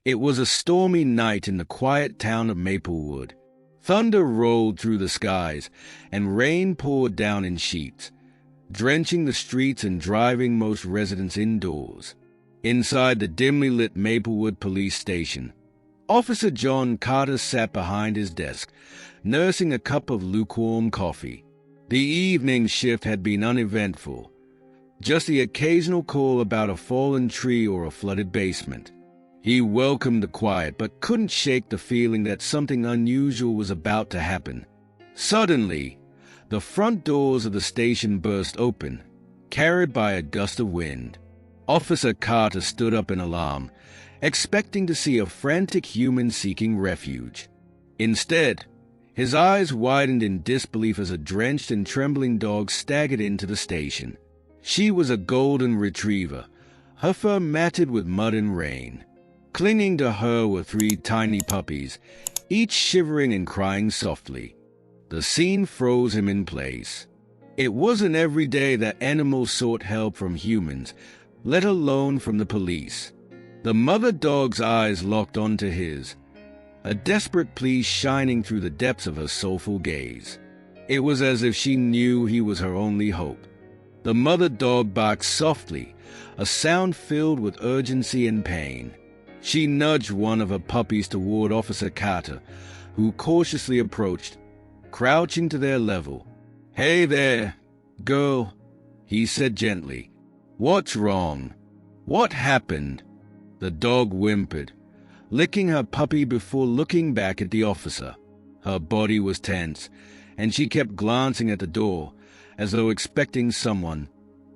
It was a stormy night in the quiet town of Maplewood. Thunder rolled through the skies, and rain poured down in sheets, drenching the streets and driving most residents indoors. Inside the dimly lit Maplewood police station, Officer John Carter sat behind his desk, nursing a cup of lukewarm coffee. The evening shift had been uneventful, just the occasional call about a fallen tree or a flooded basement. He welcomed the quiet, but couldn't shake the feeling that something unusual was about to happen. Suddenly, the front doors of the station burst open, carried by a gust of wind. Officer Carter stood up in alarm, expecting to see a frantic human seeking refuge. Instead, his eyes widened in disbelief as a drenched and trembling dog staggered into the station. She was a golden retriever, her fur matted with mud and rain. Clinging to her were 3 tiny puppies, each shivering and crying softly. The scene froze him in place. It wasn't every day that animals sought help from humans, let alone from the police. The mother dog's eyes locked onto his, a desperate plea shining through the depths of her soulful gaze. It was as if she knew he was her only hope. The mother dog barked softly, a sound filled with urgency and pain. She nudged one of her puppies toward Officer Carter, who cautiously approached, crouching to their level. "Hey there, girl," he said gently. "What's wrong? What happened?" The dog whimpered, licking her puppy before looking back at the officer. Her body was tense, and she kept glancing at the door, as though expecting someone,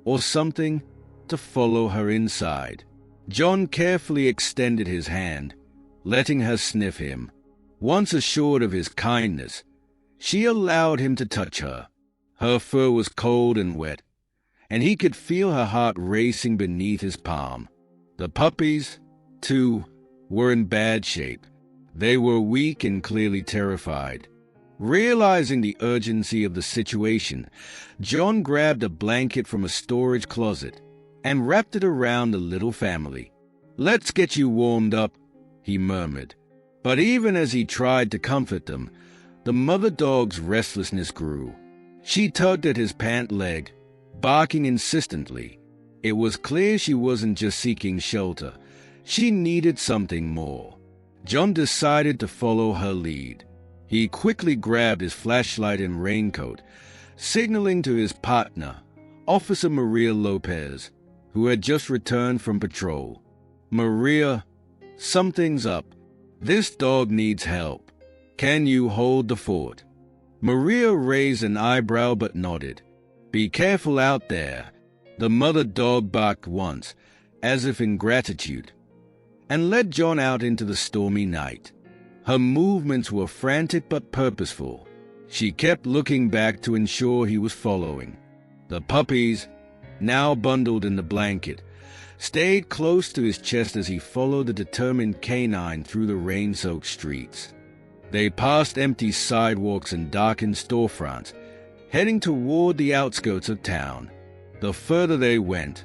or something, to follow her inside. John carefully extended his hand, letting her sniff him. Once assured of his kindness, she allowed him to touch her. Her fur was cold and wet, and he could feel her heart racing beneath his palm. The puppies, too, were in bad shape. They were weak and clearly terrified. Realizing the urgency of the situation, John grabbed a blanket from a storage closet and wrapped it around the little family. "Let's get you warmed up," he murmured. But even as he tried to comfort them, the mother dog's restlessness grew. She tugged at his pant leg, barking insistently. It was clear she wasn't just seeking shelter. She needed something more. John decided to follow her lead. He quickly grabbed his flashlight and raincoat, signaling to his partner, Officer Maria Lopez, who had just returned from patrol. "Maria, something's up. This dog needs help. Can you hold the fort?" Maria raised an eyebrow but nodded. "Be careful out there." The mother dog barked once, as if in gratitude, and led John out into the stormy night. Her movements were frantic but purposeful. She kept looking back to ensure he was following. The puppies, now bundled in the blanket, stayed close to his chest as he followed the determined canine through the rain-soaked streets. They passed empty sidewalks and darkened storefronts, heading toward the outskirts of town. The further they went,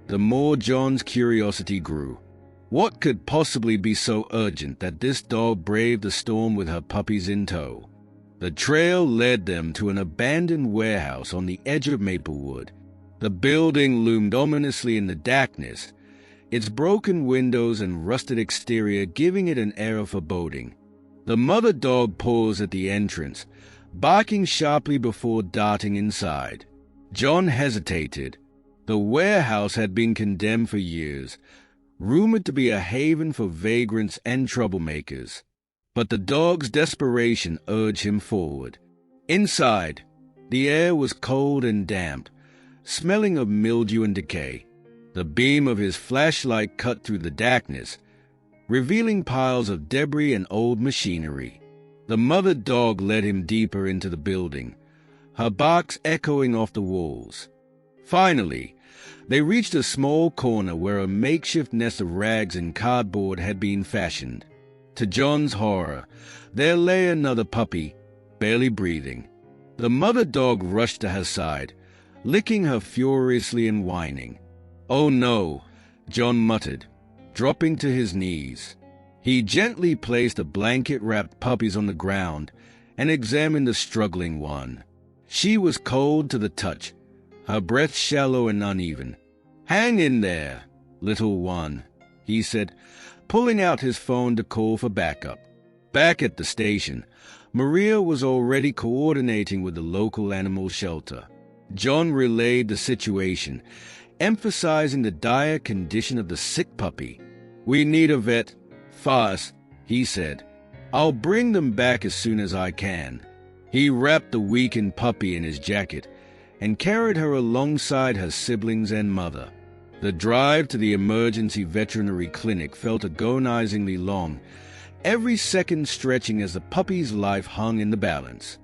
the more John's curiosity grew. What could possibly be so urgent that this dog braved the storm with her puppies in tow? The trail led them to an abandoned warehouse on the edge of Maplewood. The building loomed ominously in the darkness, its broken windows and rusted exterior giving it an air of foreboding. The mother dog paused at the entrance, barking sharply before darting inside. John hesitated. The warehouse had been condemned for years, rumored to be a haven for vagrants and troublemakers. But the dog's desperation urged him forward. Inside, the air was cold and damp, smelling of mildew and decay. The beam of his flashlight cut through the darkness, revealing piles of debris and old machinery. The mother dog led him deeper into the building, her barks echoing off the walls. Finally, they reached a small corner where a makeshift nest of rags and cardboard had been fashioned. To John's horror, there lay another puppy, barely breathing. The mother dog rushed to her side, licking her furiously and whining. "Oh no," John muttered, dropping to his knees. He gently placed the blanket-wrapped puppies on the ground and examined the struggling one. She was cold to the touch, her breath shallow and uneven. "Hang in there, little one," he said, pulling out his phone to call for backup. Back at the station, Maria was already coordinating with the local animal shelter. John relayed the situation, emphasizing the dire condition of the sick puppy. "We need a vet, fast," he said. "I'll bring them back as soon as I can." He wrapped the weakened puppy in his jacket and carried her alongside her siblings and mother. The drive to the emergency veterinary clinic felt agonizingly long, every second stretching as the puppy's life hung in the balance.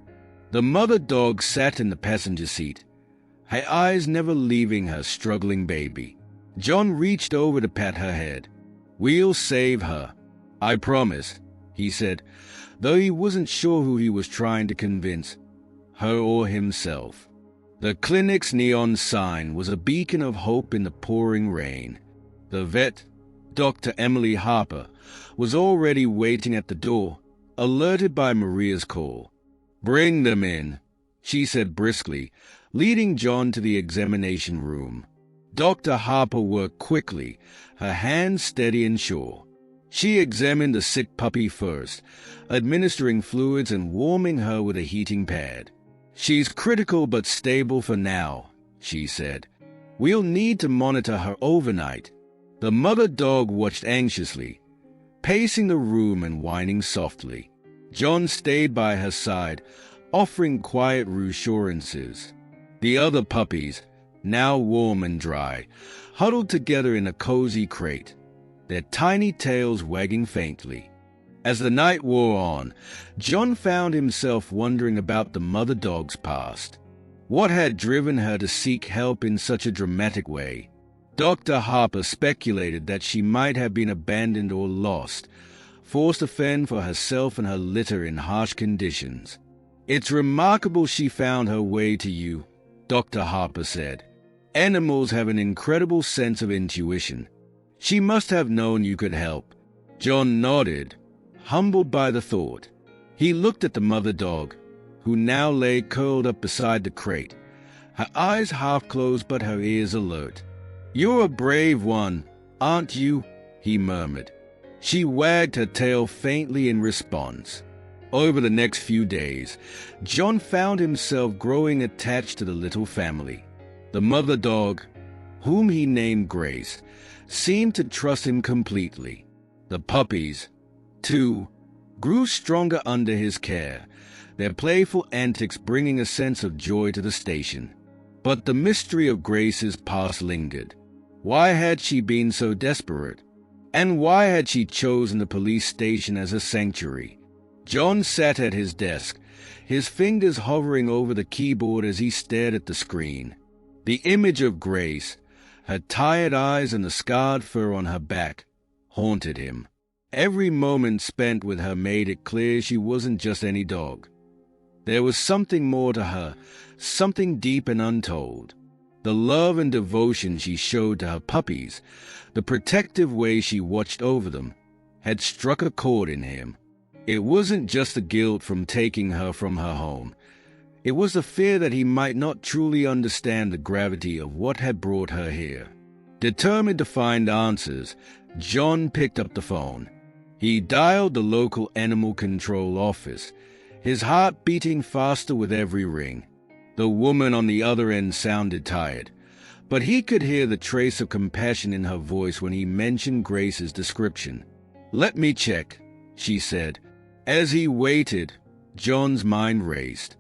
The mother dog sat in the passenger seat, her eyes never leaving her struggling baby. John reached over to pat her head. "We'll save her, I promise," he said, though he wasn't sure who he was trying to convince, her or himself. The clinic's neon sign was a beacon of hope in the pouring rain. The vet, Dr. Emily Harper, was already waiting at the door, alerted by Maria's call. "Bring them in," she said briskly, leading John to the examination room. Dr. Harper worked quickly, her hands steady and sure. She examined the sick puppy first, administering fluids and warming her with a heating pad. "She's critical but stable for now," she said. "We'll need to monitor her overnight." The mother dog watched anxiously, pacing the room and whining softly. John stayed by her side, offering quiet reassurances. The other puppies, now warm and dry, huddled together in a cozy crate, their tiny tails wagging faintly. As the night wore on, John found himself wondering about the mother dog's past. What had driven her to seek help in such a dramatic way? Dr. Harper speculated that she might have been abandoned or lost, forced to fend for herself and her litter in harsh conditions. "It's remarkable she found her way to you," Dr. Harper said. "Animals have an incredible sense of intuition. She must have known you could help." John nodded, humbled by the thought. He looked at the mother dog, who now lay curled up beside the crate, her eyes half closed but her ears alert. "You're a brave one, aren't you?" he murmured. She wagged her tail faintly in response. Over the next few days, John found himself growing attached to the little family. The mother dog, whom he named Grace, seemed to trust him completely. The puppies, too, grew stronger under his care, their playful antics bringing a sense of joy to the station. But the mystery of Grace's past lingered. Why had she been so desperate? And why had she chosen the police station as a sanctuary? John sat at his desk, his fingers hovering over the keyboard as he stared at the screen. The image of Grace, her tired eyes and the scarred fur on her back, haunted him. Every moment spent with her made it clear she wasn't just any dog. There was something more to her, something deep and untold. The love and devotion she showed to her puppies, the protective way she watched over them, had struck a chord in him. It wasn't just the guilt from taking her from her home. It was the fear that he might not truly understand the gravity of what had brought her here. Determined to find answers, John picked up the phone. He dialed the local animal control office, his heart beating faster with every ring. The woman on the other end sounded tired, but he could hear the trace of compassion in her voice when he mentioned Grace's description. "Let me check," she said. As he waited, John's mind raced.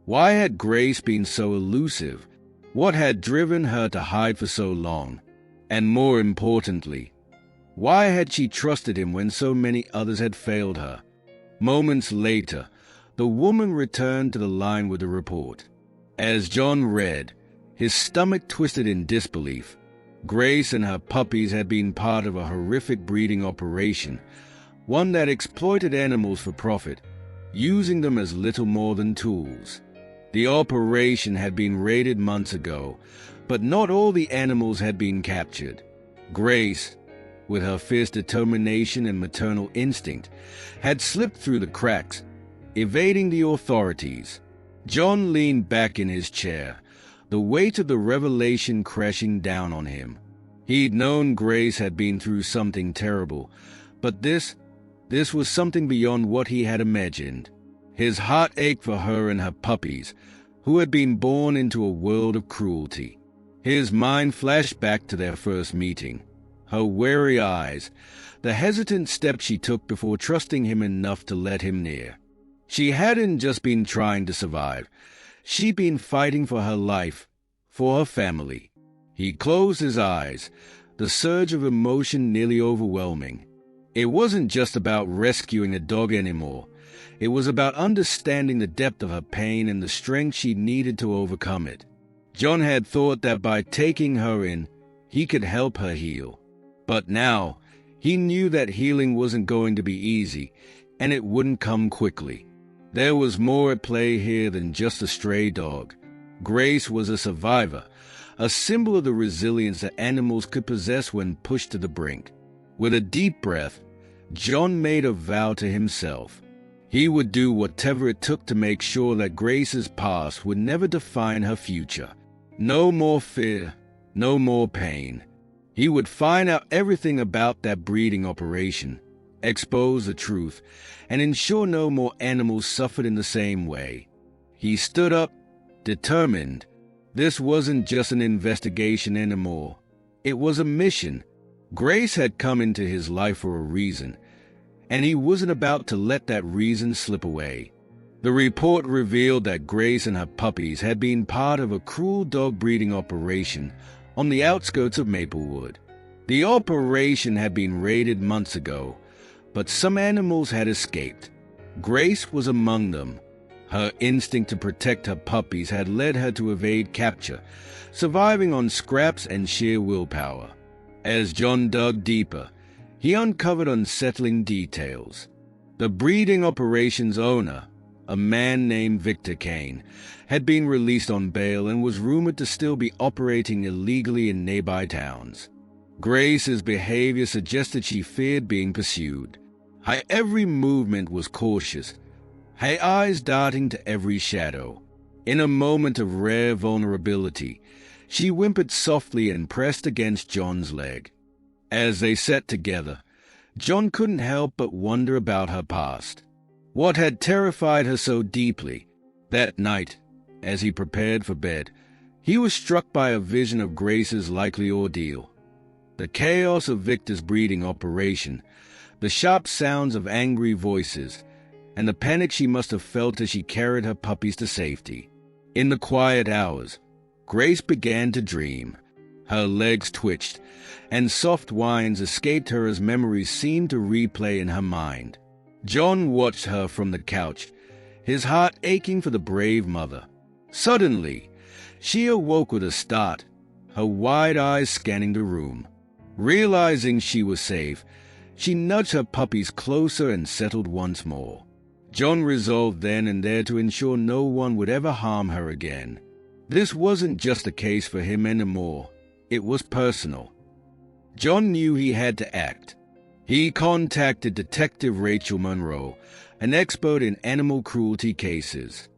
Why had Grace been so elusive? What had driven her to hide for so long? And more importantly, why had she trusted him when so many others had failed her? Moments later, the woman returned to the line with a report. As John read, his stomach twisted in disbelief. Grace and her puppies had been part of a horrific breeding operation, one that exploited animals for profit, using them as little more than tools. The operation had been raided months ago, but not all the animals had been captured. Grace, with her fierce determination and maternal instinct, had slipped through the cracks, evading the authorities. John leaned back in his chair, the weight of the revelation crashing down on him. He'd known Grace had been through something terrible, but this was something beyond what he had imagined. His heart ached for her and her puppies, who had been born into a world of cruelty. His mind flashed back to their first meeting. Her wary eyes, the hesitant steps she took before trusting him enough to let him near. She hadn't just been trying to survive. She'd been fighting for her life, for her family. He closed his eyes, the surge of emotion nearly overwhelming. It wasn't just about rescuing the dog anymore. It was about understanding the depth of her pain and the strength she needed to overcome it. John had thought that by taking her in, he could help her heal. But now, he knew that healing wasn't going to be easy, and it wouldn't come quickly. There was more at play here than just a stray dog. Grace was a survivor, a symbol of the resilience that animals could possess when pushed to the brink. With a deep breath, John made a vow to himself. He would do whatever it took to make sure that Grace's past would never define her future. No more fear, no more pain. He would find out everything about that breeding operation, expose the truth, and ensure no more animals suffered in the same way. He stood up, determined. This wasn't just an investigation anymore. It was a mission. Grace had come into his life for a reason, and he wasn't about to let that reason slip away. The report revealed that Grace and her puppies had been part of a cruel dog breeding operation on the outskirts of Maplewood. The operation had been raided months ago, but some animals had escaped. Grace was among them. Her instinct to protect her puppies had led her to evade capture, surviving on scraps and sheer willpower. As John dug deeper, he uncovered unsettling details. The breeding operation's owner, a man named Victor Kane, had been released on bail and was rumored to still be operating illegally in nearby towns. Grace's behavior suggested she feared being pursued. Her every movement was cautious, her eyes darting to every shadow. In a moment of rare vulnerability, she whimpered softly and pressed against John's leg. As they sat together, John couldn't help but wonder about her past. What had terrified her so deeply? That night, as he prepared for bed, he was struck by a vision of Grace's likely ordeal. The chaos of Victor's breeding operation, the sharp sounds of angry voices, and the panic she must have felt as she carried her puppies to safety. In the quiet hours, Grace began to dream. Her legs twitched, and soft whines escaped her as memories seemed to replay in her mind. John watched her from the couch, his heart aching for the brave mother. Suddenly, she awoke with a start, her wide eyes scanning the room. Realizing she was safe, she nudged her puppies closer and settled once more. John resolved then and there to ensure no one would ever harm her again. This wasn't just a case for him anymore. It was personal. John knew he had to act. He contacted Detective Rachel Monroe, an expert in animal cruelty cases.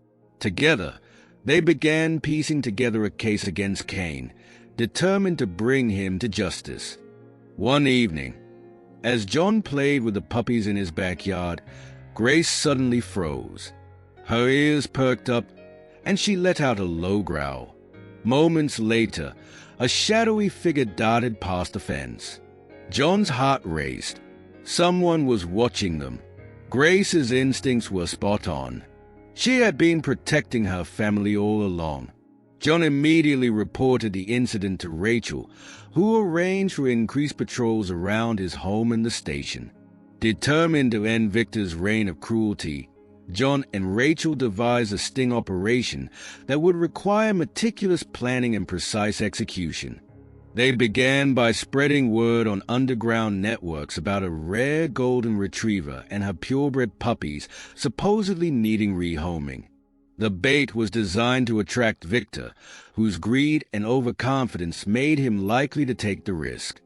Together, they began piecing together a case against Kane, determined to bring him to justice. One evening, as John played with the puppies in his backyard, Grace suddenly froze. Her ears perked up, and she let out a low growl. Moments later, a shadowy figure darted past the fence. John's heart raced. Someone was watching them. Grace's instincts were spot on. She had been protecting her family all along. John immediately reported the incident to Rachel, who arranged for increased patrols around his home and the station. Determined to end Victor's reign of cruelty, John and Rachel devised a sting operation that would require meticulous planning and precise execution. They began by spreading word on underground networks about a rare golden retriever and her purebred puppies supposedly needing rehoming. The bait was designed to attract Victor, whose greed and overconfidence made him likely to take the risk.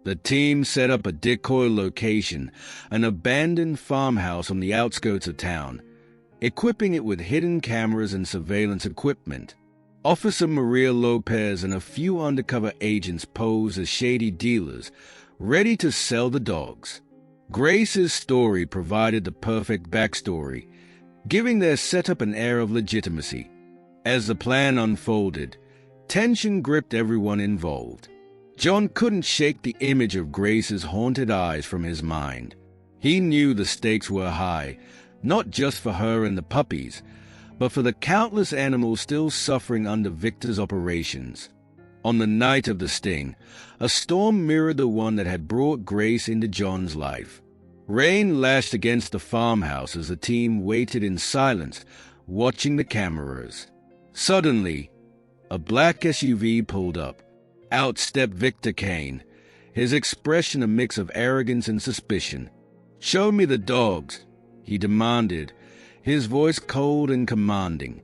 The team set up a decoy location, an abandoned farmhouse on the outskirts of town, equipping it with hidden cameras and surveillance equipment. Officer Maria Lopez and a few undercover agents posed as shady dealers, ready to sell the dogs. Grace's story provided the perfect backstory, giving their setup an air of legitimacy. As the plan unfolded, tension gripped everyone involved. John couldn't shake the image of Grace's haunted eyes from his mind. He knew the stakes were high, not just for her and the puppies, but for the countless animals still suffering under Victor's operations. On the night of the sting, a storm mirrored the one that had brought Grace into John's life. Rain lashed against the farmhouse as the team waited in silence, watching the cameras. Suddenly, a black SUV pulled up. Out stepped Victor Kane, his expression a mix of arrogance and suspicion. "Show me the dogs," he demanded, his voice cold and commanding.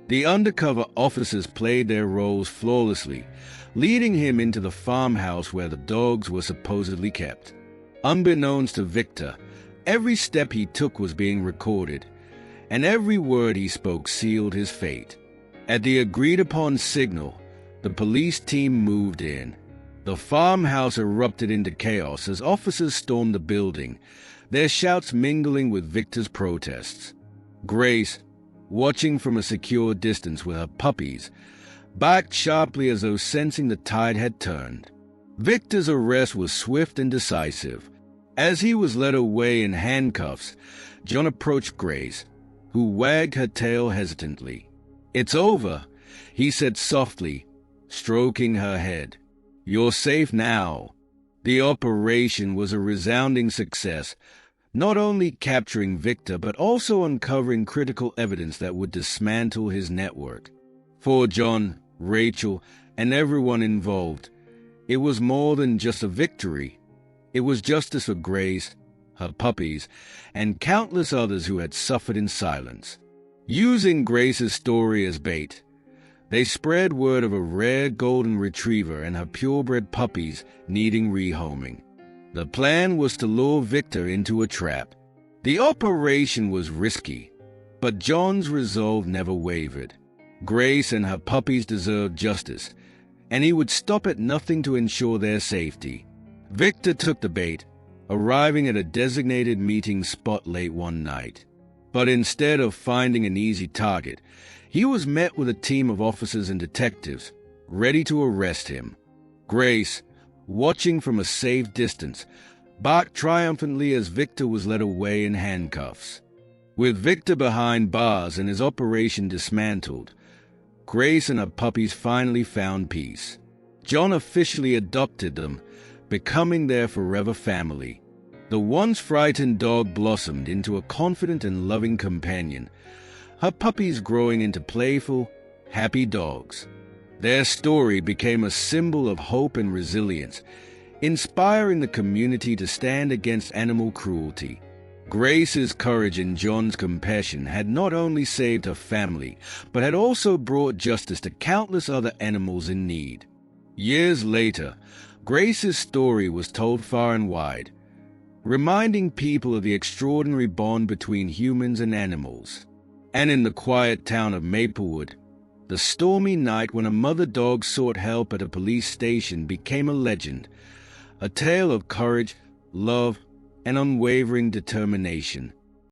The undercover officers played their roles flawlessly, leading him into the farmhouse where the dogs were supposedly kept. Unbeknownst to Victor, every step he took was being recorded, and every word he spoke sealed his fate. At the agreed-upon signal, the police team moved in. The farmhouse erupted into chaos as officers stormed the building, their shouts mingling with Victor's protests. Grace, watching from a secure distance with her puppies, backed sharply as though sensing the tide had turned. Victor's arrest was swift and decisive. As he was led away in handcuffs, John approached Grace, who wagged her tail hesitantly. "It's over," he said softly, stroking her head. "You're safe now." The operation was a resounding success, not only capturing Victor but also uncovering critical evidence that would dismantle his network. For John, Rachel, and everyone involved, it was more than just a victory. It was justice for Grace, her puppies, and countless others who had suffered in silence. Using Grace's story as bait, they spread word of a rare golden retriever and her purebred puppies needing rehoming. The plan was to lure Victor into a trap. The operation was risky, but John's resolve never wavered. Grace and her puppies deserved justice, and he would stop at nothing to ensure their safety. Victor took the bait, arriving at a designated meeting spot late one night. But instead of finding an easy target, he was met with a team of officers and detectives, ready to arrest him. Grace, watching from a safe distance, barked triumphantly as Victor was led away in handcuffs. With Victor behind bars and his operation dismantled, Grace and her puppies finally found peace. John officially adopted them, becoming their forever family. The once frightened dog blossomed into a confident and loving companion, her puppies growing into playful, happy dogs. Their story became a symbol of hope and resilience, inspiring the community to stand against animal cruelty. Grace's courage and John's compassion had not only saved her family, but had also brought justice to countless other animals in need. Years later, Grace's story was told far and wide, reminding people of the extraordinary bond between humans and animals. And in the quiet town of Maplewood, the stormy night when a mother dog sought help at a police station became a legend, a tale of courage, love, and unwavering determination.